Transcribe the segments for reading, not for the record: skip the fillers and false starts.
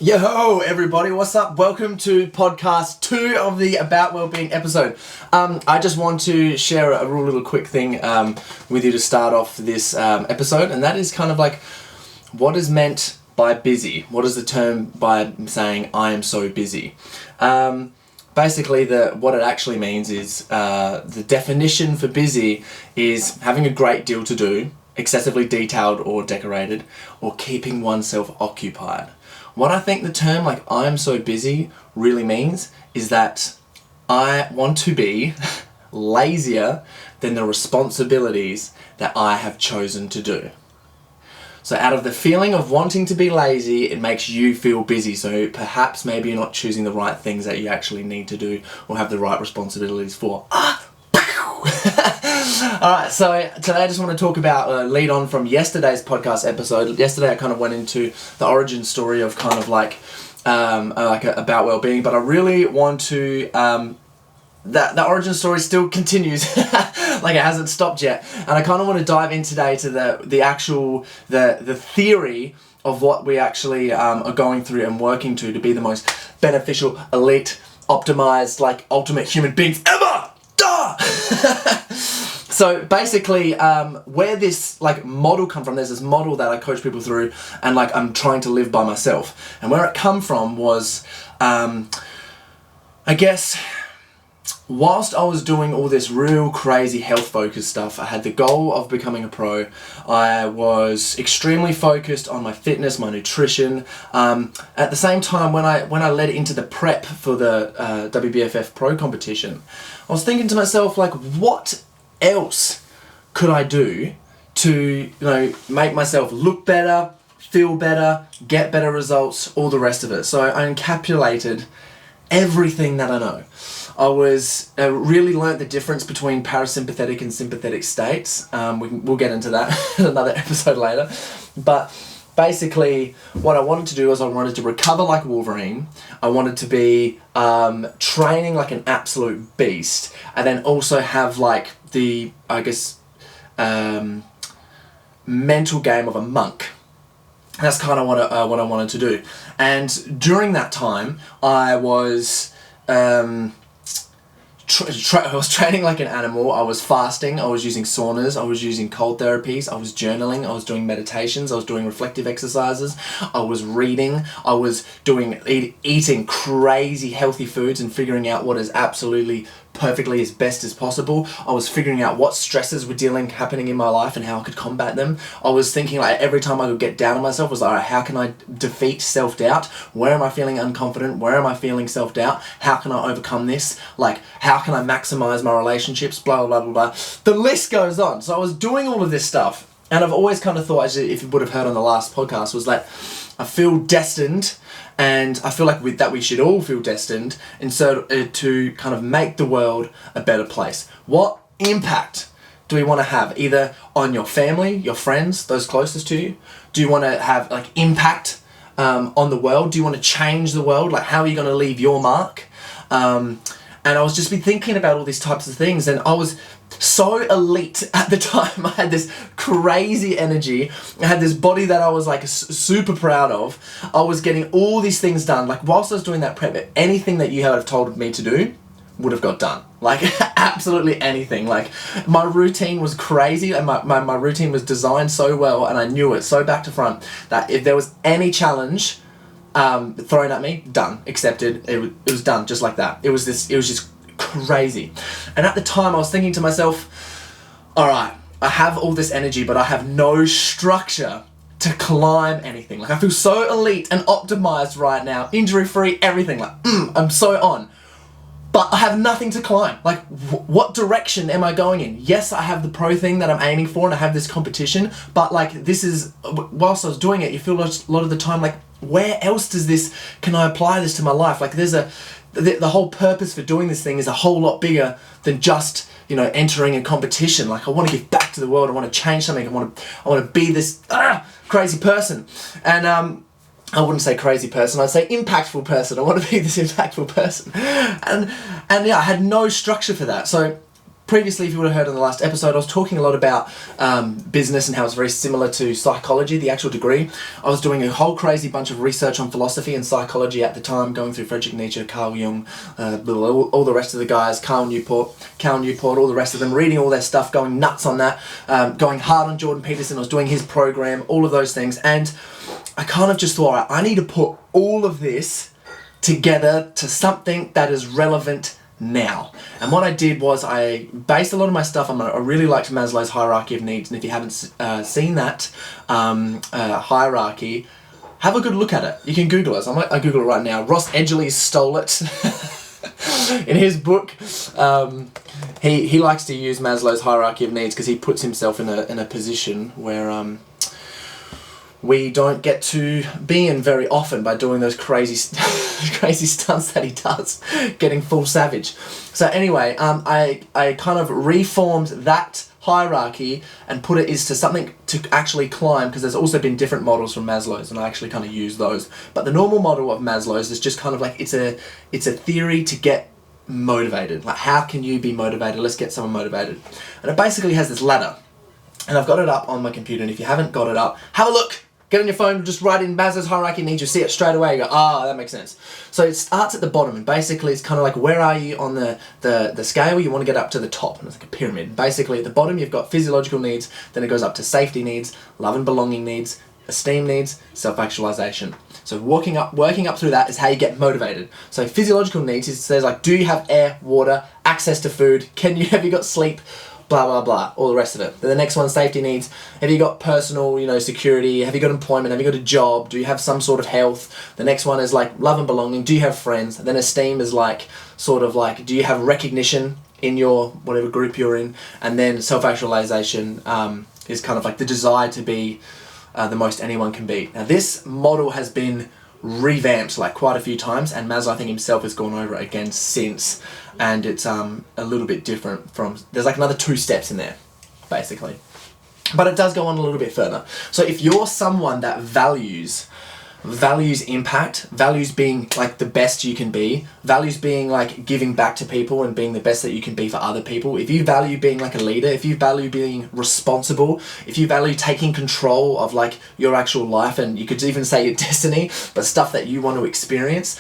Yo everybody, what's up? Welcome to podcast 2 of the About Wellbeing episode. I just want to share a real little quick thing with you to start off this episode, and that is kind of like what is meant by busy. What is the term by saying I am so busy? Basically, what it actually means is the definition for busy is having a great deal to do, excessively detailed or decorated, or keeping oneself occupied. What I think the term like I'm so busy really means is that I want to be lazier than the responsibilities that I have chosen to do. So out of the feeling of wanting to be lazy, it makes you feel busy. So perhaps maybe you're not choosing the right things that you actually need to do or have the right responsibilities for. Alright, so today I just want to talk about, lead on from yesterday's podcast episode. Yesterday I kind of went into the origin story of kind of like about well-being, but I really want to, that origin story still continues, like it hasn't stopped yet. And I kind of want to dive in today to the theory of what we actually are going through and working to be the most beneficial, elite, optimized, like ultimate human beings ever! Duh! So basically, where this like model come from, there's this model that I coach people through, and like I'm trying to live by myself. And where it come from was, I guess, whilst I was doing all this real crazy health focused stuff, I had the goal of becoming a pro. I was extremely focused on my fitness, my nutrition. At the same time, when I led into the prep for the WBFF Pro competition, I was thinking to myself, like, what else could I do to, make myself look better, feel better, get better results, all the rest of it. So I encapsulated everything that I know. I really learnt the difference between parasympathetic and sympathetic states. We'll get into that in another episode later. But basically, what I wanted to do is I wanted to recover like Wolverine. I wanted to be training like an absolute beast, and then also have like the, I guess, mental game of a monk. That's kind of what I wanted to do. And during that time, I was I was training like an animal. I was fasting. I was using saunas. I was using cold therapies. I was journaling. I was doing meditations. I was doing reflective exercises. I was reading. I was eating crazy healthy foods and figuring out what is absolutely perfectly as best as possible. I was figuring out what stresses were happening in my life and how I could combat them. I was thinking like every time I would get down on myself was like, all right, how can I defeat self-doubt? Where am I feeling unconfident? Where am I feeling self-doubt? How can I overcome this? Like, how can I maximize my relationships? Blah, blah, blah, blah. The list goes on. So I was doing all of this stuff, and I've always kind of thought, as if you would have heard on the last podcast, was like, I feel destined, and I feel like we should all feel destined, and so to kind of make the world a better place. What impact do we want to have, either on your family, your friends, those closest to you? Do you want to have like impact on the world? Do you want to change the world? Like, how are you going to leave your mark? And I was just been thinking about all these types of things, and I was so elite at the time. I had this crazy energy. I had this body that I was like super proud of. I was getting all these things done. Like, whilst I was doing that prep, anything that you have told me to do would have got done. Like, absolutely anything. Like, my routine was crazy, and my routine was designed so well, and I knew it so back to front that if there was any challenge thrown at me, done, accepted. It was done just like that. It was just crazy. And at the time I was thinking to myself, all right, I have all this energy, but I have no structure to climb anything. Like, I feel so elite and optimized right now, injury free, everything. Like, I'm so on. But I have nothing to climb. Like, what direction am I going in? Yes, I have the pro thing that I'm aiming for, and I have this competition, but like, this is, whilst I was doing it, you feel a lot of the time like, where else can I apply this to my life? Like, the whole purpose for doing this thing is a whole lot bigger than just, entering a competition. Like, I want to give back to the world. I want to change something. I want to be this crazy person. And I wouldn't say crazy person, I'd say impactful person. I want to be this impactful person. And yeah, I had no structure for that. So previously, if you would have heard in the last episode, I was talking a lot about business and how it's very similar to psychology, the actual degree. I was doing a whole crazy bunch of research on philosophy and psychology at the time, going through Friedrich Nietzsche, Carl Jung, all the rest of the guys, Cal Newport, all the rest of them, reading all their stuff, going nuts on that, going hard on Jordan Peterson. I was doing his program, all of those things, and I kind of just thought, I need to put all of this together to something that is relevant now. And what I did was I based a lot of my stuff on, I really liked Maslow's hierarchy of needs, and if you haven't seen that hierarchy, have a good look at it. You can Google it. I Google it right now. Ross Edgley stole it in his book. He likes to use Maslow's hierarchy of needs because he puts himself in a position where we don't get to be in very often by doing those crazy stunts that he does, getting full savage. So anyway, I kind of reformed that hierarchy and put it as to something to actually climb, because there's also been different models from Maslow's, and I actually kind of use those. But the normal model of Maslow's is just kind of like, it's a theory to get motivated. Like, how can you be motivated? Let's get someone motivated. And it basically has this ladder. And I've got it up on my computer, and if you haven't got it up, have a look. Get on your phone, just write in Maslow's hierarchy of needs, you see it straight away, you go, that makes sense. So it starts at the bottom, and basically it's kind of like, where are you on the scale? You want to get up to the top, and it's like a pyramid. Basically at the bottom you've got physiological needs, then it goes up to safety needs, love and belonging needs, esteem needs, self-actualization. So working up through that is how you get motivated. So physiological needs, it says like, do you have air, water, access to food, have you got sleep, blah, blah, blah, all the rest of it. Then the next one, safety needs. Have you got personal, security? Have you got employment? Have you got a job? Do you have some sort of health? The next one is like love and belonging. Do you have friends? Then esteem is like, sort of like, do you have recognition in your, whatever group you're in? And then self-actualization is kind of like the desire to be the most anyone can be. Now this model has been revamped like quite a few times, and Maslow, I think himself, has gone over it again since, and it's a little bit different from, there's like another 2 steps in there basically, but it does go on a little bit further. So if you're someone that values impact, values being like the best you can be, values being like giving back to people and being the best that you can be for other people, if you value being like a leader, if you value being responsible, if you value taking control of like your actual life, and you could even say your destiny, but stuff that you want to experience,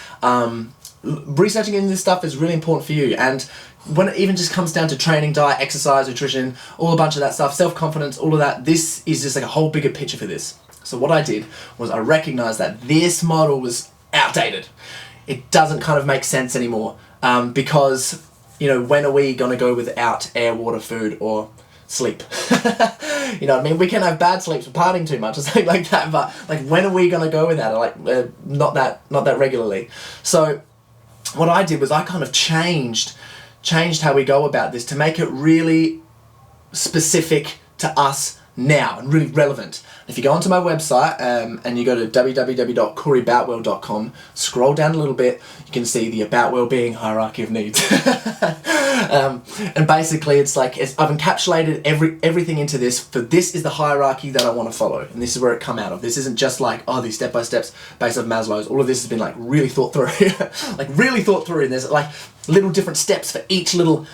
researching into this stuff is really important for you. And when it even just comes down to training, diet, exercise, nutrition, all a bunch of that stuff, self-confidence, all of that, this is just like a whole bigger picture for this. So what I did was I recognized that this model was outdated. It doesn't kind of make sense anymore, because, when are we going to go without air, water, food, or sleep? You know what I mean? We can have bad sleeps for partying too much or something like that, but like, when are we going to go without it? Like, not that regularly. So what I did was I kind of changed how we go about this to make it really specific to us now and really relevant. If you go onto my website and you go to www.coreyboutwell.com, scroll down a little bit, you can see the About Wellbeing hierarchy of needs. And basically it's like, I've encapsulated everything into this, for this is the hierarchy that I want to follow, and this is where it come out of. This isn't just like, these step-by-steps based on Maslow's. All of this has been like really thought through. And there's like little different steps for each little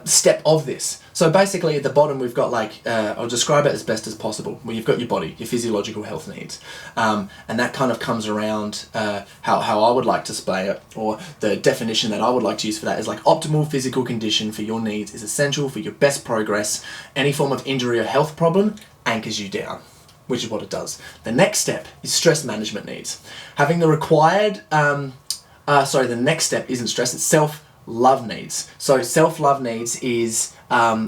step of this. So basically at the bottom we've got like, I'll describe it as best as possible, where you've got your body, your physiological health needs. And that kind of comes around how I would like to display it, or the definition that I would like to use for that is like, optimal physical condition for your needs is essential for your best progress. Any form of injury or health problem anchors you down, which is what it does. The next step is stress management needs. Having the required, the next step isn't stress, it's self-love needs. So self-love needs is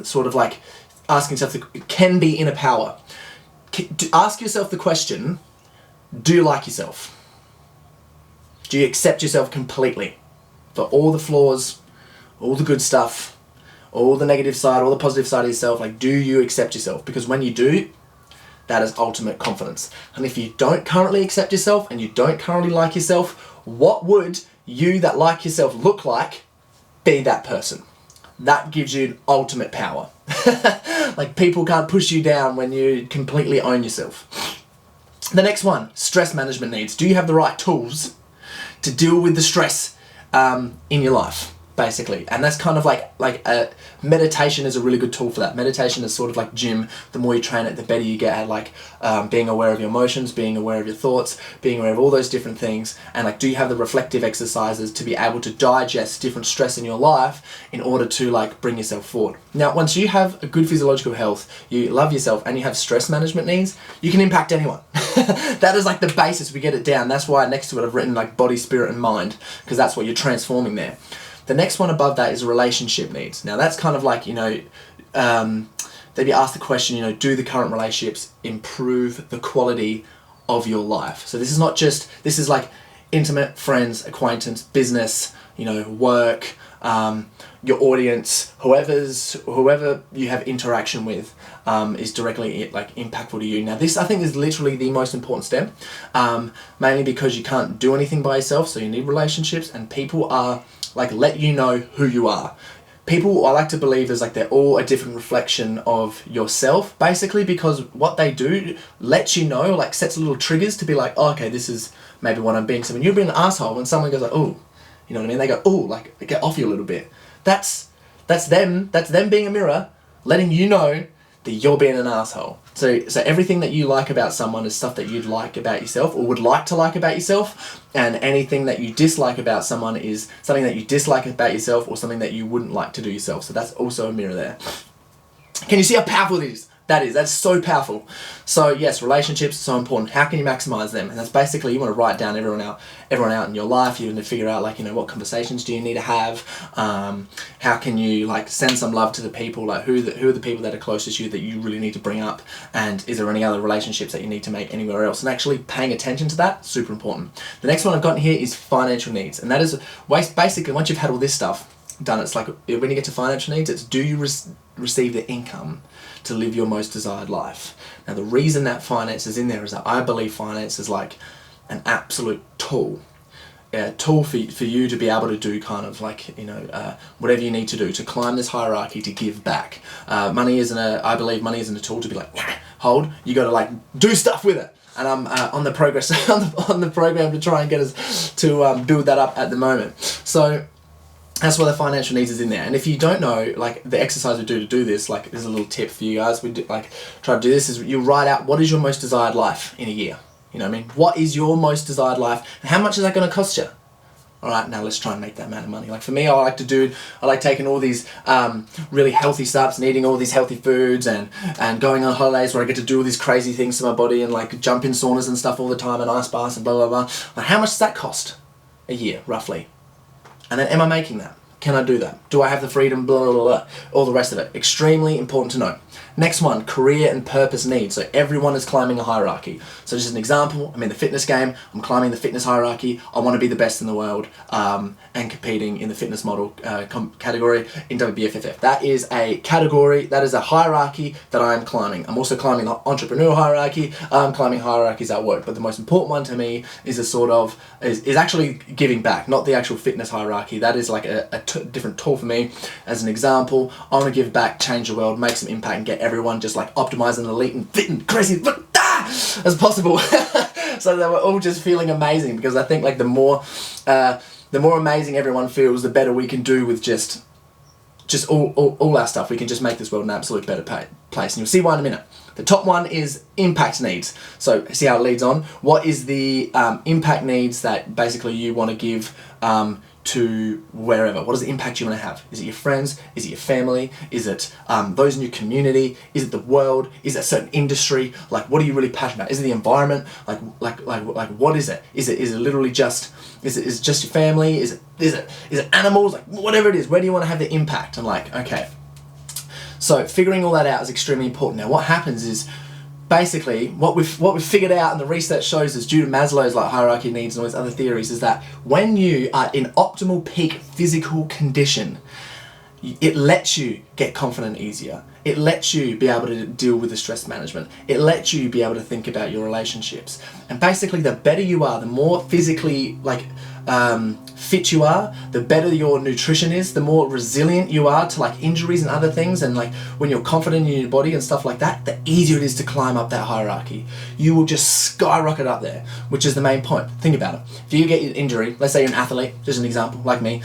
sort of like asking yourself, can be inner power. Ask yourself the question, do you like yourself? Do you accept yourself completely? For all the flaws, all the good stuff, all the negative side, all the positive side of yourself, like, do you accept yourself? Because when you do, that is ultimate confidence. And if you don't currently accept yourself and you don't currently like yourself, what would you that like yourself look like? Be that person. That gives you ultimate power. Like, people can't push you down when you completely own yourself. The next one, stress management needs. Do you have the right tools to deal with the stress in your life? basically. And that's kind of like meditation is a really good tool for that. Meditation is sort of like gym. The more you train it, the better you get at like being aware of your emotions, being aware of your thoughts, being aware of all those different things. And like, do you have the reflective exercises to be able to digest different stress in your life in order to like bring yourself forward? Now, once you have a good physiological health, you love yourself, and you have stress management needs, you can impact anyone. That is like the basis. We get it down. That's why next to it I've written like body, spirit and mind, because that's what you're transforming there. The next one above that is relationship needs. Now that's kind of like, you know, they'd be asked the question, you know, do the current relationships improve the quality of your life? So this is not just, this is like intimate, friends, acquaintance, business, you know, work, your audience, whoever you have interaction with is directly like impactful to you. Now this, I think, is literally the most important step, mainly because you can't do anything by yourself, so you need relationships, and people are like, let you know who you are. People, I like to believe, is like they're all a different reflection of yourself, basically, because what they do lets you know, like sets little triggers to be like, oh, okay, this is maybe what I'm being. So when you're being an asshole, when someone goes like, oh, you know what I mean? They go, oh, like, get off you a little bit. That's them being a mirror, letting you know that you're being an asshole. So everything that you like about someone is stuff that you'd like about yourself or would like to like about yourself, and anything that you dislike about someone is something that you dislike about yourself or something that you wouldn't like to do yourself. So that's also a mirror there. Can you see how powerful it is? That's so powerful. So yes, relationships are so important. How can you maximize them? And that's basically, you want to write down everyone out in your life. You want to figure out, like, you know, what conversations do you need to have? How can you like send some love to the people? Like who are the people that are closest to you that you really need to bring up? And is there any other relationships that you need to make anywhere else? And actually paying attention to that, super important. The next one I've got here is financial needs, and that is basically, once you've had all this stuff done, it's like when you get to financial needs, it's do you receive the income to live your most desired life? Now the reason that finance is in there is that I believe finance is like an absolute tool. A tool for you to be able to do kind of like, you know, whatever you need to do to climb this hierarchy, to give back. I believe money isn't a tool to be like, hold, you got to like do stuff with it. And I'm on the progress on the program to try and get us to build that up at the moment. So that's why the financial needs is in there. And if you don't know, like the exercise we do to do this, like there's a little tip for you guys. We do, like, try to do this, is you write out what is your most desired life in a year. You know what I mean? What is your most desired life, and how much is that going to cost you? All right, now let's try and make that amount of money. Like for me, I like taking all these really healthy stuffs and eating all these healthy foods and going on holidays where I get to do all these crazy things to my body and like jump in saunas and stuff all the time and ice baths and blah, blah, blah. Like, how much does that cost a year, roughly? And then, am I making that? Can I do that? Do I have the freedom? Blah, blah, blah, blah. All the rest of it. Extremely important to know. Next one, career and purpose needs. So everyone is climbing a hierarchy. So just an example, I'm in the fitness game, I'm climbing the fitness hierarchy, I want to be the best in the world, and competing in the fitness model category in WBFF. That is a category, that is a hierarchy that I am climbing. I'm also climbing the entrepreneurial hierarchy, I'm climbing hierarchies at work, but the most important one to me is is actually giving back, not the actual fitness hierarchy. That is like a different tool for me. As an example, I want to give back, change the world, make some impact, and get everyone just like optimized and elite and fit and crazy as possible. So that we're all just feeling amazing, because I think like the more amazing everyone feels, the better we can do with just all our stuff. We can just make this world an absolute better place, and you'll see why in a minute. The top one is impact needs. So see how it leads on. What is the impact needs that basically you want to give to wherever? What is the impact you want to have? Is it your friends? Is it your family? Is it those in your community? Is it the world? Is it a certain industry? Like, what are you really passionate about? Is it the environment? Like what is it? Is it literally just, is it just your family? Is it animals? Like, whatever it is, where do you want to have the impact? And like, okay. So figuring all that out is extremely important. Now what happens is, basically, what we've figured out, and the research shows is due to Maslow's like hierarchy of needs and all these other theories, is that when you are in optimal peak physical condition, it lets you get confident easier. It lets you be able to deal with the stress management. It lets you be able to think about your relationships. And basically, the better you are, the more physically fit you are, the better your nutrition is, the more resilient you are to like injuries and other things. And like when you're confident in your body and stuff like that, the easier it is to climb up that hierarchy. You will just skyrocket up there, which is the main point. Think about it. If you get an injury, let's say you're an athlete, just an example, like me,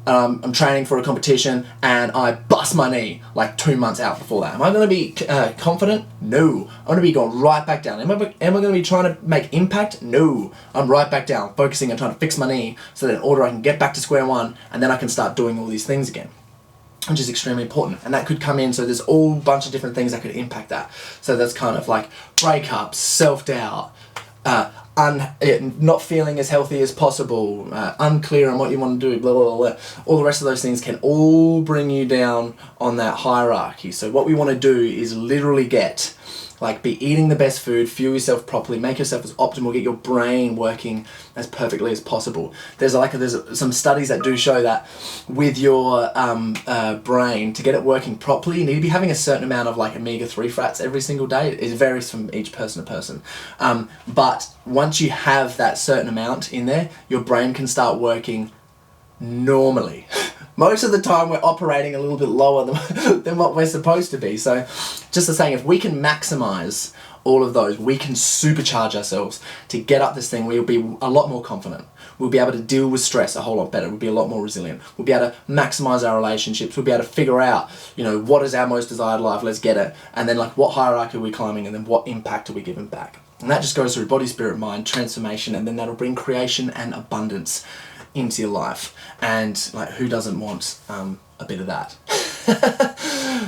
I'm training for a competition and I bust my knee like 2 months out before that. Am I going to be confident? No. I'm going to be going right back down. Am I going to be trying to make impact? No. I'm right back down, focusing on trying to fix my knee so that in order I can get back to square one and then I can start doing all these things again, which is extremely important. And that could come in, so there's all bunch of different things that could impact that. So that's kind of like breakups, self-doubt, not feeling as healthy as possible, unclear on what you want to do, blah, blah, blah, blah. All the rest of those things can all bring you down on that hierarchy. So what we want to do is literally be eating the best food, fuel yourself properly, make yourself as optimal, get your brain working as perfectly as possible. There's some studies that do show that with your brain, to get it working properly, you need to be having a certain amount of omega-3 fats every single day. It varies from each person to person. But once you have that certain amount in there, your brain can start working normally. Most of the time we're operating a little bit lower than what we're supposed to be. So just saying, if we can maximize all of those, we can supercharge ourselves to get up this thing. We'll be a lot more confident. We'll be able to deal with stress a whole lot better. We'll be a lot more resilient. We'll be able to maximize our relationships. We'll be able to figure out, what is our most desired life? Let's get it. And then what hierarchy are we climbing? And then what impact are we giving back? And that just goes through body, spirit, mind, transformation. And then that'll bring creation and abundance into your life. And who doesn't want a bit of that?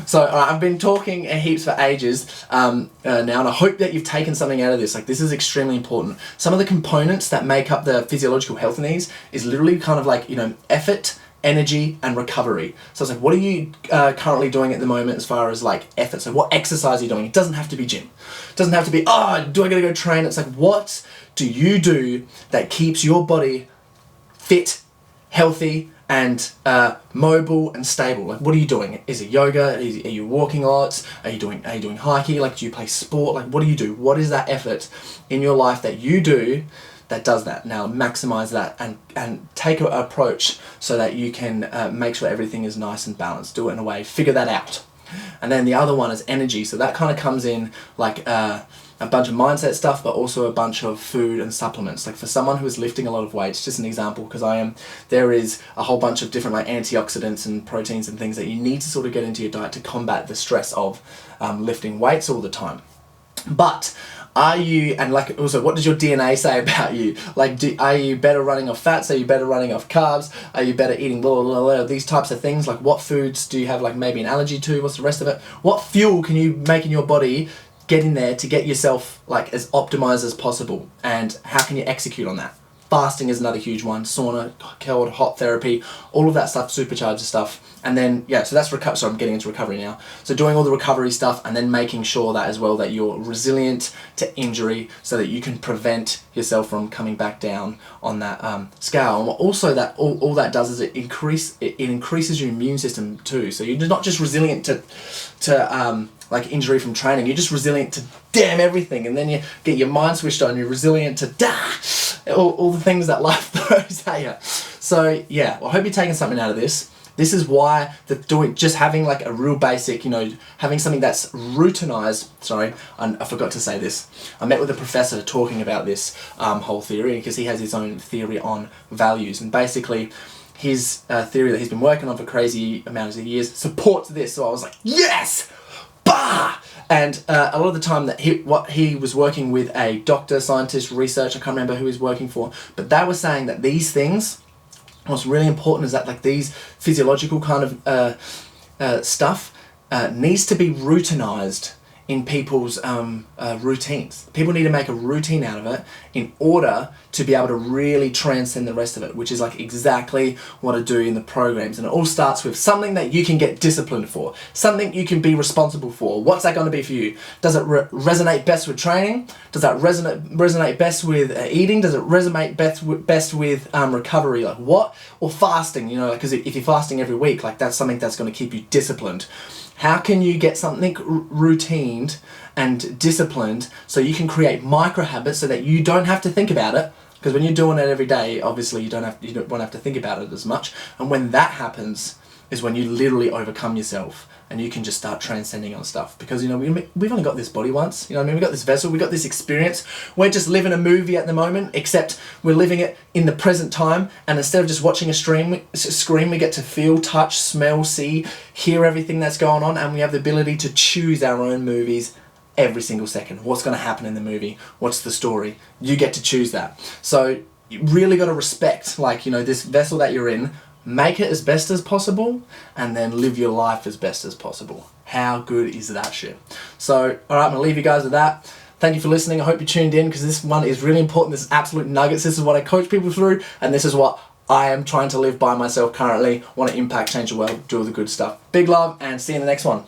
So I've been talking heaps for ages now, and I hope that you've taken something out of this. This is extremely important. Some of the components that make up the physiological health needs is literally kind of effort, energy, and recovery. So it's what are you currently doing at the moment as far as effort? So what exercise are you doing? It doesn't have to be gym. It doesn't have to be, do I gotta go train? It's what do you do that keeps your body fit, healthy, and mobile and stable? What are you doing? Is it yoga? Are you walking lots? Are you doing hiking? Do you play sport? What do you do? What is that effort in your life that you do that does that? Now maximize that and take an approach so that you can make sure everything is nice and balanced. Do it in a way, figure that out. And then the other one is energy. So that kind of comes in a bunch of mindset stuff, but also a bunch of food and supplements. For someone who is lifting a lot of weights, just an example, because there is a whole bunch of different antioxidants and proteins and things that you need to sort of get into your diet to combat the stress of lifting weights all the time. But are you, and also, what does your DNA say about you? Are you better running off fats? Are you better running off carbs? Are you better eating blah, blah, blah, blah, these types of things? What foods do you have maybe an allergy to? What's the rest of it? What fuel can you make in your body, get in there to get yourself as optimized as possible? And how can you execute on that? Fasting is another huge one. Sauna, cold, hot therapy, all of that stuff supercharges stuff. And then, so that's so I'm getting into recovery now. So doing all the recovery stuff and then making sure that as well that you're resilient to injury so that you can prevent yourself from coming back down on that scale. And also that all that does is it increases your immune system too. So you're not just resilient to injury from training, you're just resilient to damn everything, and then you get your mind switched on, you're resilient to all the things that life throws at you. So I hope you're taking something out of this. This is why just having a real basic, having something that's routinized. Sorry, I forgot to say this. I met with a professor talking about this whole theory because he has his own theory on values, and basically his theory that he's been working on for crazy amounts of years supports this. So I was like, yes! Bah! And a lot of the time that he was working with a doctor, scientist, researcher, I can't remember who he was working for, but they were saying that these things, what's really important is that these physiological kind of stuff needs to be routinized in people's routines. People need to make a routine out of it in order to be able to really transcend the rest of it, which is exactly what I do in the programs. And it all starts with something that you can get disciplined for, something you can be responsible for. What's that going to be for you? Does it resonate best with training? Does that resonate best with eating? Does it resonate best with recovery? What? Or fasting, because if you're fasting every week, that's something that's going to keep you disciplined. How can you get something routined and disciplined so you can create micro habits so that you don't have to think about it? Because when you're doing it every day, obviously you won't have to think about it as much. And when that happens, is when you literally overcome yourself and you can just start transcending on stuff. Because, you know, we've only got this body once, you know what I mean? We've got this vessel, we've got this experience. We're just living a movie at the moment, except we're living it in the present time, and instead of just watching a screen, we get to feel, touch, smell, see, hear everything that's going on, and we have the ability to choose our own movies every single second. What's going to happen in the movie? What's the story? You get to choose that. So you really got to respect, like, you know, this vessel that you're in. Make it as best as possible, and then live your life as best as possible. How good is that shit? So, alright, I'm going to leave you guys with that. Thank you for listening. I hope you tuned in, because this one is really important. This is absolute nuggets. This is what I coach people through, and this is what I am trying to live by myself currently. Want to impact, change the world, do all the good stuff. Big love, and see you in the next one.